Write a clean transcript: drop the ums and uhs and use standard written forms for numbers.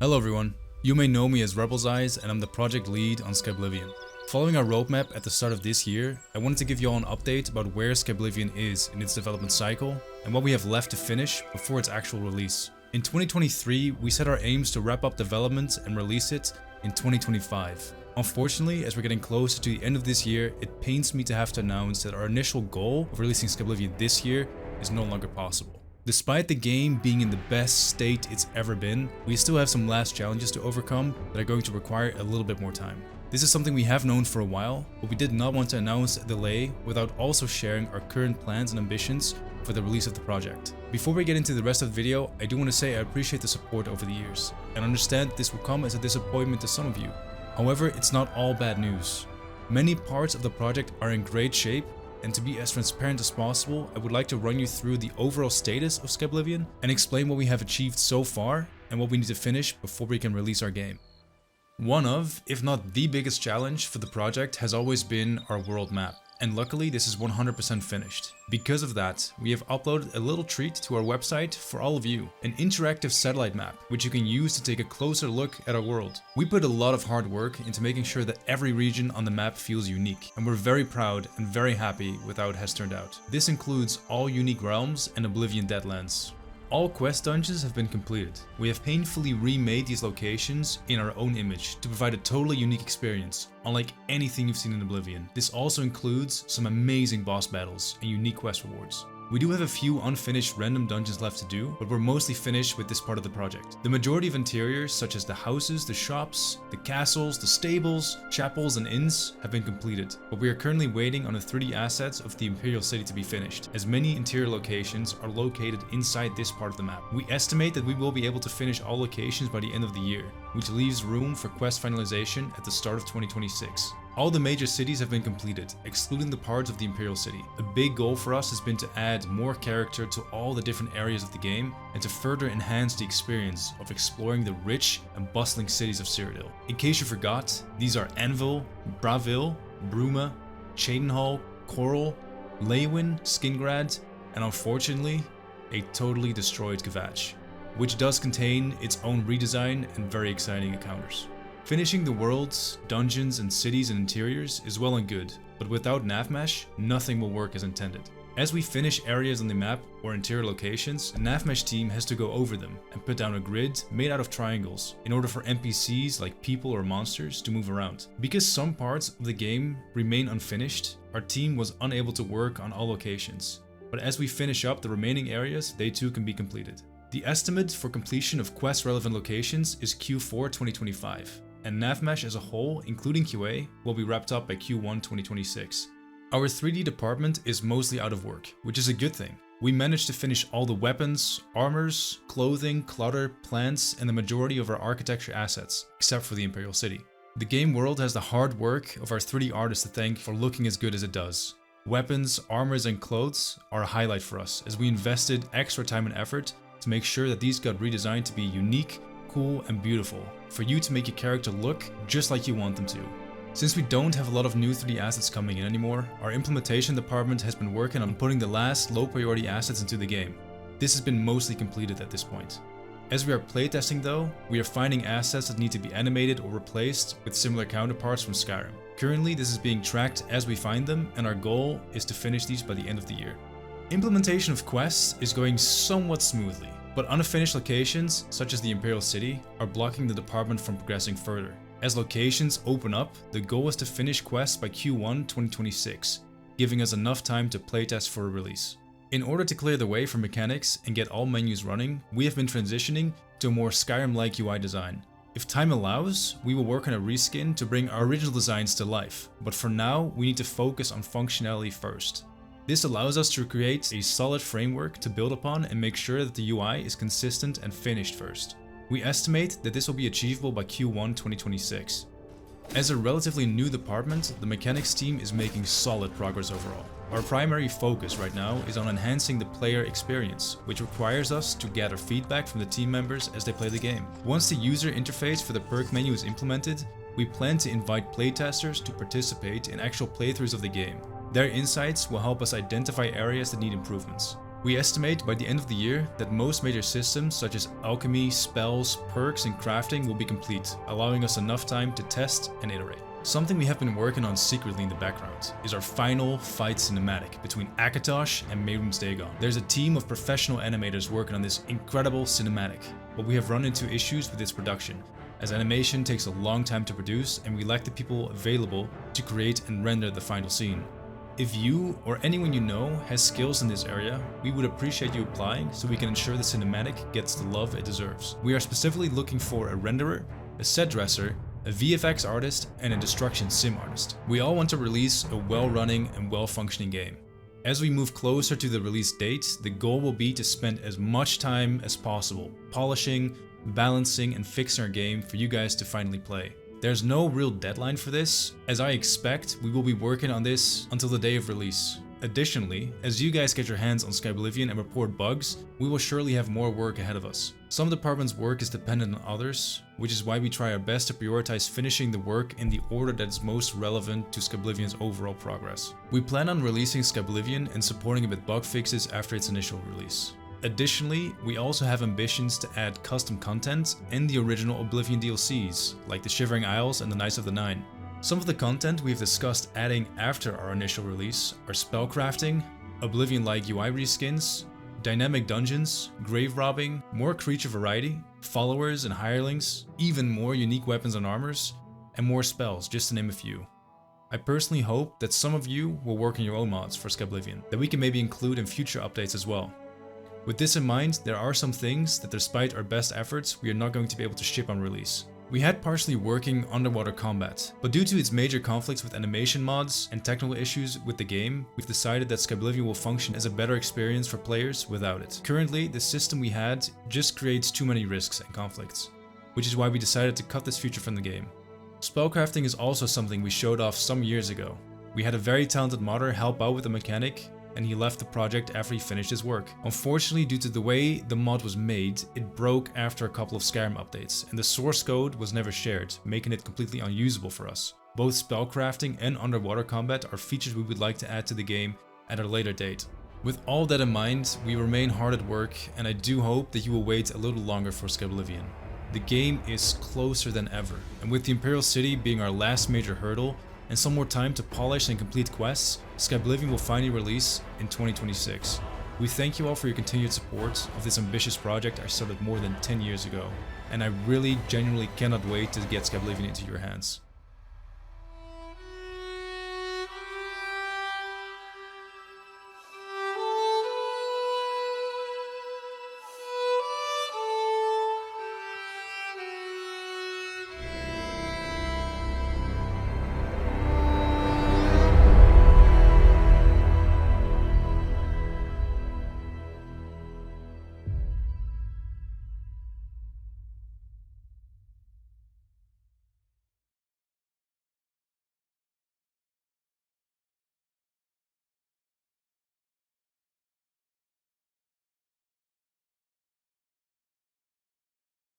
Hello everyone, you may know me as Rebel's Eyes and I'm the project lead on Skyblivion. Following our roadmap at the start of this year, I wanted to give you all an update about where Skyblivion is in its development cycle and what we have left to finish before its actual release. In 2023, we set our aims to wrap up development and release it in 2025. Unfortunately, as we're getting closer to the end of this year, it pains me to have to announce that our initial goal of releasing Skyblivion this year is no longer possible. Despite the game being in the best state it's ever been, we still have some last challenges to overcome that are going to require a little bit more time. This is something we have known for a while, but we did not want to announce a delay without also sharing our current plans and ambitions for the release of the project. Before we get into the rest of the video, I do want to say I appreciate the support over the years, and understand this will come as a disappointment to some of you. However, it's not all bad news. Many parts of the project are in great shape, and to be as transparent as possible, I would like to run you through the overall status of Skyblivion and explain what we have achieved so far and what we need to finish before we can release our game. One of, if not the biggest challenge for the project has always been our world map. And luckily this is 100% finished. Because of that, we have uploaded a little treat to our website for all of you, an interactive satellite map, which you can use to take a closer look at our world. We put a lot of hard work into making sure that every region on the map feels unique, and we're very proud and very happy with how it has turned out. This includes all unique realms and Oblivion Deadlands. All quest dungeons have been completed. We have painfully remade these locations in our own image to provide a totally unique experience, unlike anything you've seen in Oblivion. This also includes some amazing boss battles and unique quest rewards. We do have a few unfinished random dungeons left to do, but we're mostly finished with this part of the project. The majority of interiors, such as the houses, the shops, the castles, the stables, chapels and inns, have been completed, but we are currently waiting on the 3D assets of the Imperial City to be finished, as many interior locations are located inside this part of the map. We estimate that we will be able to finish all locations by the end of the year, which leaves room for quest finalization at the start of 2026. All the major cities have been completed, excluding the parts of the Imperial City. A big goal for us has been to add more character to all the different areas of the game and to further enhance the experience of exploring the rich and bustling cities of Cyrodiil. In case you forgot, these are Anvil, Bravil, Bruma, Cheydinhal, Coral, Leywin, Skingrad, and unfortunately, a totally destroyed Kvatch, which does contain its own redesign and very exciting encounters. Finishing the worlds, dungeons, and cities and interiors is well and good, but without Navmesh, nothing will work as intended. As we finish areas on the map or interior locations, the Navmesh team has to go over them and put down a grid made out of triangles in order for NPCs like people or monsters to move around. Because some parts of the game remain unfinished, our team was unable to work on all locations. But as we finish up the remaining areas, they too can be completed. The estimate for completion of quest-relevant locations is Q4 2025. And Navmesh as a whole, including QA, will be wrapped up by Q1 2026. Our 3D department is mostly out of work, which is a good thing. We managed to finish all the weapons, armors, clothing, clutter, plants, and the majority of our architecture assets, except for the Imperial City. The game world has the hard work of our 3D artists to thank for looking as good as it does. Weapons, armors, and clothes are a highlight for us, as we invested extra time and effort to make sure that these got redesigned to be unique, cool, and beautiful, for you to make your character look just like you want them to. Since we don't have a lot of new 3D assets coming in anymore, our implementation department has been working on putting the last low priority assets into the game. This has been mostly completed at this point. As we are playtesting though, we are finding assets that need to be animated or replaced with similar counterparts from Skyrim. Currently this is being tracked as we find them, and our goal is to finish these by the end of the year. Implementation of quests is going somewhat smoothly, but unfinished locations, such as the Imperial City, are blocking the department from progressing further. As locations open up, the goal is to finish quests by Q1 2026, giving us enough time to playtest for a release. In order to clear the way for mechanics and get all menus running, we have been transitioning to a more Skyrim-like UI design. If time allows, we will work on a reskin to bring our original designs to life, but for now, we need to focus on functionality first. This allows us to create a solid framework to build upon and make sure that the UI is consistent and finished first. We estimate that this will be achievable by Q1 2026. As a relatively new department, the mechanics team is making solid progress overall. Our primary focus right now is on enhancing the player experience, which requires us to gather feedback from the team members as they play the game. Once the user interface for the perk menu is implemented, we plan to invite playtesters to participate in actual playthroughs of the game. Their insights will help us identify areas that need improvements. We estimate by the end of the year that most major systems such as alchemy, spells, perks, and crafting will be complete, allowing us enough time to test and iterate. Something we have been working on secretly in the background is our final fight cinematic between Akatosh and Mehrunes Dagon. There's a team of professional animators working on this incredible cinematic, but we have run into issues with its production, as animation takes a long time to produce and we lack the people available to create and render the final scene. If you or anyone you know has skills in this area, we would appreciate you applying so we can ensure the cinematic gets the love it deserves. We are specifically looking for a renderer, a set dresser, a VFX artist, and a destruction sim artist. We all want to release a well-running and well-functioning game. As we move closer to the release date, the goal will be to spend as much time as possible polishing, balancing, and fixing our game for you guys to finally play. There's no real deadline for this, as I expect we will be working on this until the day of release. Additionally, as you guys get your hands on Skyblivion and report bugs, we will surely have more work ahead of us. Some departments' work is dependent on others, which is why we try our best to prioritize finishing the work in the order that is most relevant to Skyblivion's overall progress. We plan on releasing Skyblivion and supporting it with bug fixes after its initial release. Additionally, we also have ambitions to add custom content and the original Oblivion DLCs, like the Shivering Isles and the Knights of the Nine. Some of the content we've discussed adding after our initial release are spellcrafting, Oblivion-like UI reskins, dynamic dungeons, grave robbing, more creature variety, followers and hirelings, even more unique weapons and armors, and more spells, just to name a few. I personally hope that some of you will work on your own mods for Skyblivion, that we can maybe include in future updates as well. With this in mind, there are some things that despite our best efforts, we are not going to be able to ship on release. We had partially working underwater combat, but due to its major conflicts with animation mods and technical issues with the game, we've decided that Skyblivion will function as a better experience for players without it. Currently, the system we had just creates too many risks and conflicts, which is why we decided to cut this feature from the game. Spellcrafting is also something we showed off some years ago. We had a very talented modder help out with the mechanic, and he left the project after he finished his work. Unfortunately, due to the way the mod was made, it broke after a couple of Skyrim updates, and the source code was never shared, making it completely unusable for us. Both spellcrafting and underwater combat are features we would like to add to the game at a later date. With all that in mind, we remain hard at work, and I do hope that you will wait a little longer for Skyblivion. The game is closer than ever, and with the Imperial City being our last major hurdle, and some more time to polish and complete quests, Skyblivion will finally release in 2026. We thank you all for your continued support of this ambitious project I started more than 10 years ago, and I really genuinely cannot wait to get Skyblivion into your hands.